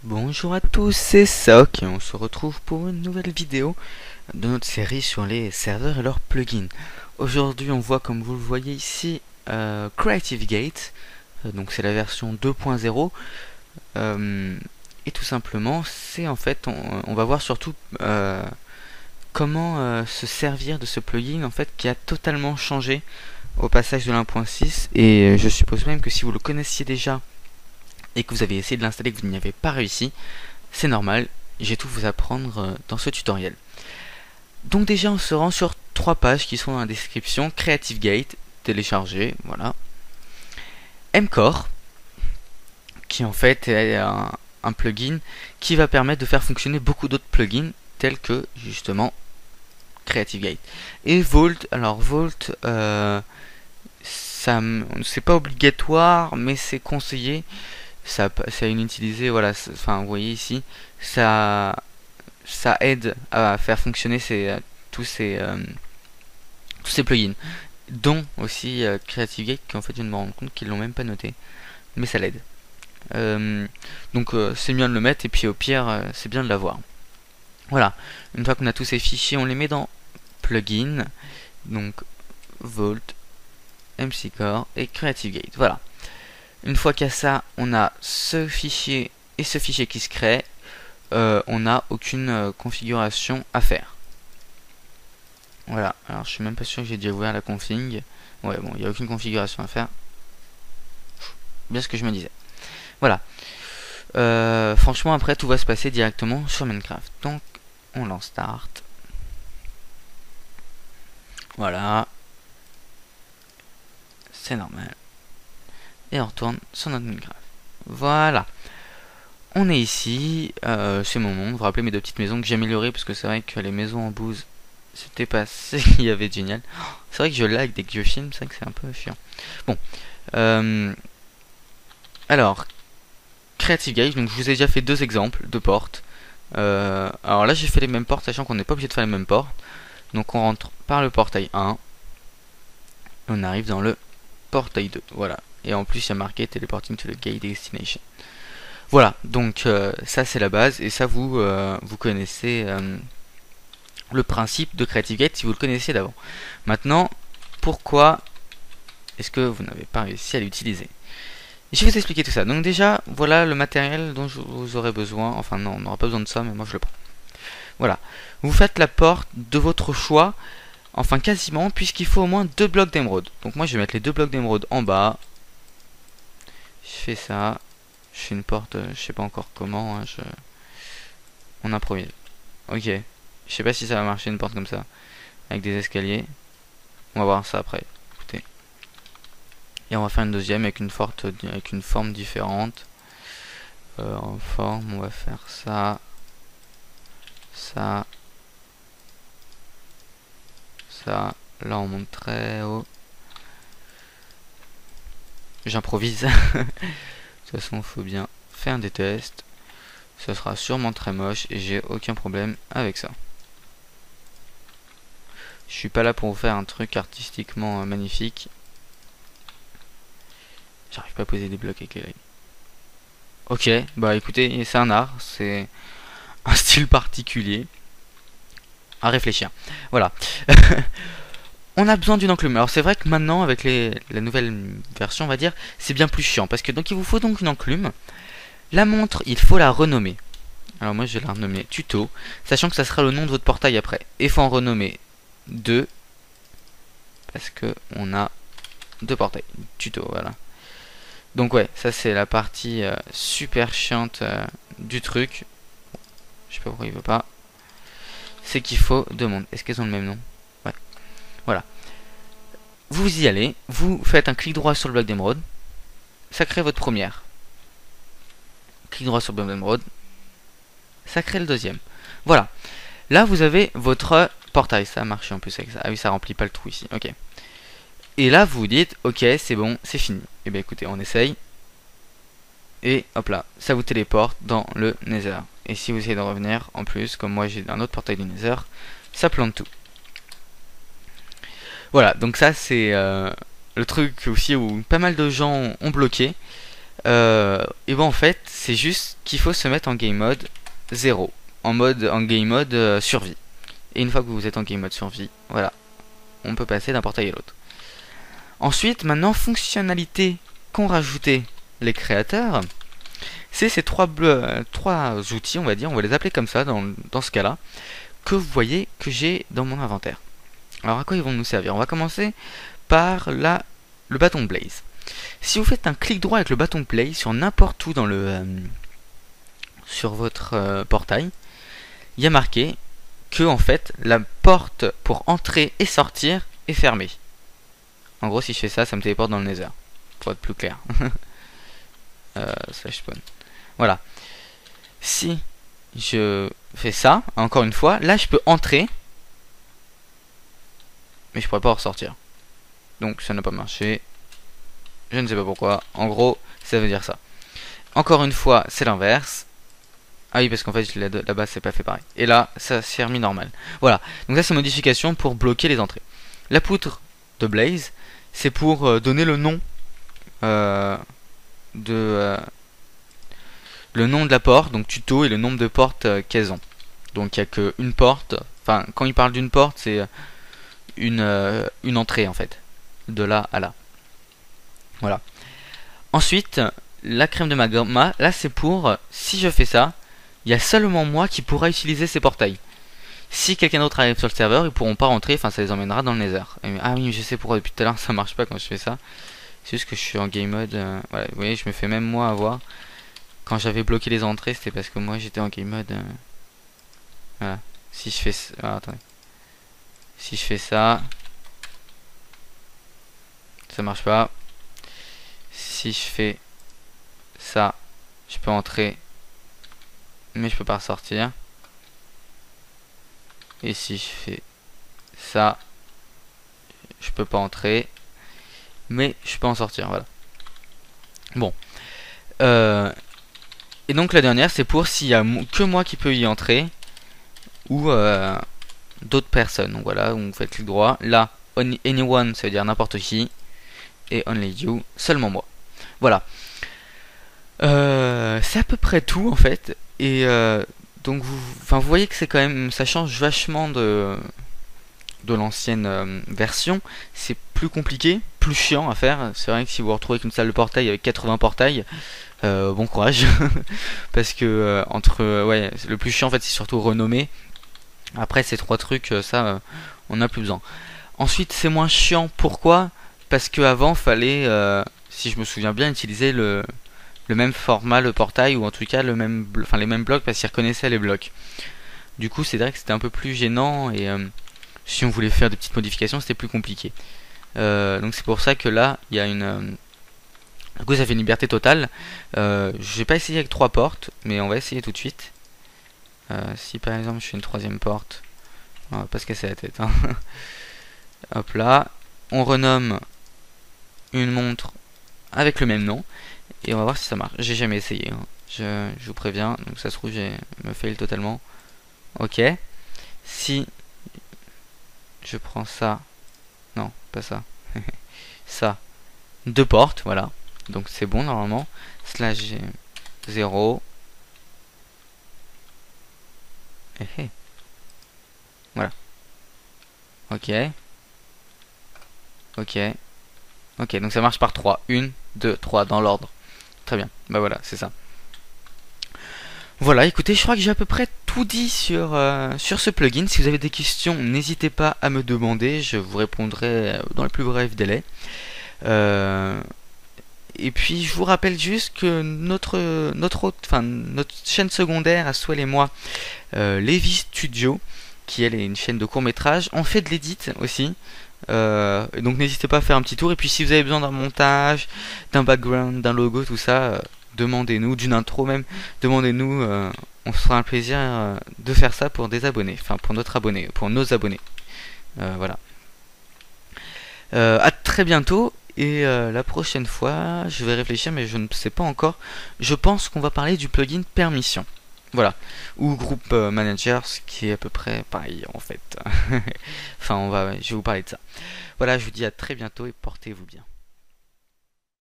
Bonjour à tous, c'est Soc et on se retrouve pour une nouvelle vidéo de notre série sur les serveurs et leurs plugins. Aujourd'hui on voit, comme vous le voyez ici, Creative Gate, donc c'est la version 2.0, et tout simplement c'est en fait, on va voir surtout comment se servir de ce plugin en fait qui a totalement changé au passage de l'1.6, et je suppose même que si vous le connaissiez déjà et que vous avez essayé de l'installer et que vous n'y avez pas réussi, c'est normal, j'ai tout vous apprendre dans ce tutoriel. Donc déjà on se rend sur 3 pages qui sont dans la description. Creative Gate, télécharger, voilà. Mcore, qui en fait est un plugin qui va permettre de faire fonctionner beaucoup d'autres plugins tels que justement Creative Gate. Et Vault, alors Vault, c'est pas obligatoire mais c'est conseillé. Ça a une utilisée, voilà, enfin vous voyez ici, ça aide à faire fonctionner tous ces plugins, dont aussi Creative Gate, qui en fait je viens de me rendre compte qu'ils l'ont même pas noté, mais ça l'aide. Donc c'est bien de le mettre, et puis au pire c'est bien de l'avoir. Voilà, une fois qu'on a tous ces fichiers, on les met dans plugin, donc Vault, MCcore et Creative Gate, voilà. Une fois qu'à ça, on a ce fichier et ce fichier qui se crée, on n'a aucune configuration à faire. Voilà, alors je suis même pas sûr que j'ai déjà ouvert la config. Ouais, bon, il n'y a aucune configuration à faire. Bien ce que je me disais. Voilà. Franchement, après, tout va se passer directement sur Minecraft. Donc, on lance Start. Voilà. C'est normal. Et on retourne sur notre Minecraft. Voilà. On est ici, c'est mon monde. Vous vous rappelez mes deux petites maisons que j'ai améliorées, parce que c'est vrai que les maisons en bouse, c'était pas ce qu'il y avait de génial. C'est vrai que je lag dès que je filme, c'est vrai que c'est un peu chiant. Bon, alors, Creative Gate, donc je vous ai déjà fait deux exemples de portes. Alors là j'ai fait les mêmes portes, sachant qu'on n'est pas obligé de faire les mêmes portes. Donc on rentre par le portail 1, et on arrive dans le portail 2, voilà. Et en plus il y a marqué Teleporting to the Gate Destination. Voilà, donc ça c'est la base, et ça vous connaissez le principe de Creative Gate si vous le connaissiez d'avant. Maintenant, pourquoi est-ce que vous n'avez pas réussi à l'utiliser? Je vais vous expliquer tout ça. Donc déjà, voilà le matériel dont vous aurez besoin. Enfin non, on n'aura pas besoin de ça, mais moi je le prends. Voilà. Vous faites la porte de votre choix, enfin quasiment, puisqu'il faut au moins 2 blocs d'émeraude. Donc moi je vais mettre les 2 blocs d'émeraude en bas. Je fais ça. Je fais une porte, je sais pas encore comment, hein, on improvise. Ok. Je sais pas si ça va marcher une porte comme ça, avec des escaliers. On va voir ça après. Écoutez. Et on va faire une deuxième avec une forme différente. En forme, on va faire ça, ça, ça. Là, on monte très haut. J'improvise. De toute façon, il faut bien faire des tests. Ça sera sûrement très moche et j'ai aucun problème avec ça. Je suis pas là pour vous faire un truc artistiquement magnifique. J'arrive pas à poser des blocs avec les règles. Ok, bah écoutez, c'est un art, c'est un style particulier. À réfléchir. Voilà. On a besoin d'une enclume. Alors c'est vrai que maintenant, avec la nouvelle version, on va dire, c'est bien plus chiant. Parce que donc il vous faut donc une enclume. La montre, il faut la renommer. Alors moi je vais la renommer tuto, sachant que ça sera le nom de votre portail après. Et il faut en renommer 2. Parce que on a 2 portails. Tuto, voilà. Donc ouais, ça c'est la partie super chiante du truc. Je sais pas pourquoi il veut pas. C'est qu'il faut 2 montres. Est-ce qu'elles ont le même nom? Ouais. Voilà. Vous y allez, vous faites un clic droit sur le bloc d'émeraude. Ça crée votre première. Clic droit sur le bloc d'émeraude. Ça crée le deuxième. Voilà. Là, vous avez votre portail. Ça a marché en plus avec ça. Ah oui, ça remplit pas le trou ici. Ok. Et là, vous vous dites, ok, c'est bon, c'est fini. Et bien écoutez, on essaye. Et hop là, ça vous téléporte dans le Nether. Et si vous essayez de revenir, en plus, comme moi j'ai un autre portail du Nether, ça plante tout. Voilà, donc ça c'est le truc aussi où pas mal de gens ont bloqué. et bon en fait c'est juste qu'il faut se mettre en game mode 0, en game mode survie. Et une fois que vous êtes en game mode survie, voilà, on peut passer d'un portail à l'autre. Ensuite, maintenant, fonctionnalité qu'ont rajouté les créateurs, c'est ces trois outils, on va dire, on va les appeler comme ça dans ce cas-là, que vous voyez que j'ai dans mon inventaire. Alors à quoi ils vont nous servir? On va commencer par le bâton Blaze. Si vous faites un clic droit avec le bâton Play sur n'importe où sur votre portail, il y a marqué que en fait la porte pour entrer et sortir est fermée. En gros, si je fais ça, ça me téléporte dans le Nether, pour être plus clair. Slash spawn. Voilà. Si je fais ça, encore une fois, là je peux entrer, mais je pourrais pas en ressortir. Donc ça n'a pas marché. Je ne sais pas pourquoi. En gros, ça veut dire ça. Encore une fois, c'est l'inverse. Ah oui, parce qu'en fait, là-bas, c'est pas fait pareil. Et là, ça s'est remis normal. Voilà. Donc ça, c'est une modification pour bloquer les entrées. La poutre de Blaze, c'est pour donner le nom le nom de la porte, donc tuto, et le nombre de portes qu'elles ont. Donc il n'y a qu'une porte. Enfin, quand il parle d'une porte, c'est une entrée en fait. De là à là. Voilà. Ensuite, la crème de magma, là c'est pour, si je fais ça, il y a seulement moi qui pourra utiliser ces portails. Si quelqu'un d'autre arrive sur le serveur, ils pourront pas rentrer, enfin ça les emmènera dans le Nether. Ah oui, je sais pourquoi depuis tout à l'heure ça marche pas quand je fais ça. C'est juste que je suis en game mode, voilà, vous voyez, je me fais même moi avoir. Quand j'avais bloqué les entrées, c'était parce que moi j'étais en game mode. Voilà. Si je fais ça, attendez. Si je fais ça, ça marche pas. Si je fais ça, je peux entrer, mais je peux pas ressortir. Et si je fais ça, je peux pas entrer, mais je peux en sortir. Voilà. Bon. Et donc la dernière, c'est pour s'il y a que moi qui peux y entrer ou d'autres personnes. Donc voilà, on fait clic droit. Là, anyone, ça veut dire n'importe qui. Et only you, seulement moi. Voilà. C'est à peu près tout en fait. Et donc vous voyez que c'est quand même, ça change vachement de l'ancienne version. C'est plus compliqué, plus chiant à faire. C'est vrai que si vous vous retrouvez avec une salle de portail avec 80 portails, bon courage. Parce que ouais, le plus chiant en fait c'est surtout renommer. Après ces trois trucs, ça on n'a plus besoin. Ensuite c'est moins chiant, pourquoi? Parce que avant fallait, si je me souviens bien, utiliser le même format, le portail, ou en tout cas les mêmes blocs, parce qu'il reconnaissait les blocs. Du coup c'est vrai que c'était un peu plus gênant, et si on voulait faire des petites modifications c'était plus compliqué. Donc c'est pour ça que là il y a une du coup ça fait une liberté totale. Je vais pas essayer avec 3 portes, mais on va essayer tout de suite. Si par exemple je fais une troisième porte, on va pas se casser la tête, hein. Hop là, on renomme une montre avec le même nom et on va voir si ça marche. J'ai jamais essayé, hein. Je vous préviens, donc ça se trouve j'ai me fail totalement. Ok, si je prends ça, non pas ça, ça, 2 portes, voilà, donc c'est bon normalement. Slash 0, voilà, ok, ok. Ok, donc ça marche par 3. 1, 2, 3 dans l'ordre. Très bien, bah voilà, c'est ça. Voilà, écoutez, je crois que j'ai à peu près tout dit sur ce plugin. Si vous avez des questions, n'hésitez pas à me demander, je vous répondrai dans les plus brefs délais. Et puis je vous rappelle juste que notre chaîne secondaire à Swell et moi, Levi Studio, qui elle est une chaîne de court métrage, on fait de l'édit aussi. Donc n'hésitez pas à faire un petit tour. Et puis si vous avez besoin d'un montage, d'un background, d'un logo, tout ça, demandez-nous, d'une intro même, demandez-nous, on se fera un plaisir de faire ça pour des abonnés, enfin pour nos abonnés. Voilà. À très bientôt. Et la prochaine fois, je vais réfléchir, mais je ne sais pas encore. Je pense qu'on va parler du plugin permission. Voilà, ou groupe manager, ce qui est à peu près pareil en fait. Enfin, je vais vous parler de ça. Voilà, je vous dis à très bientôt et portez-vous bien.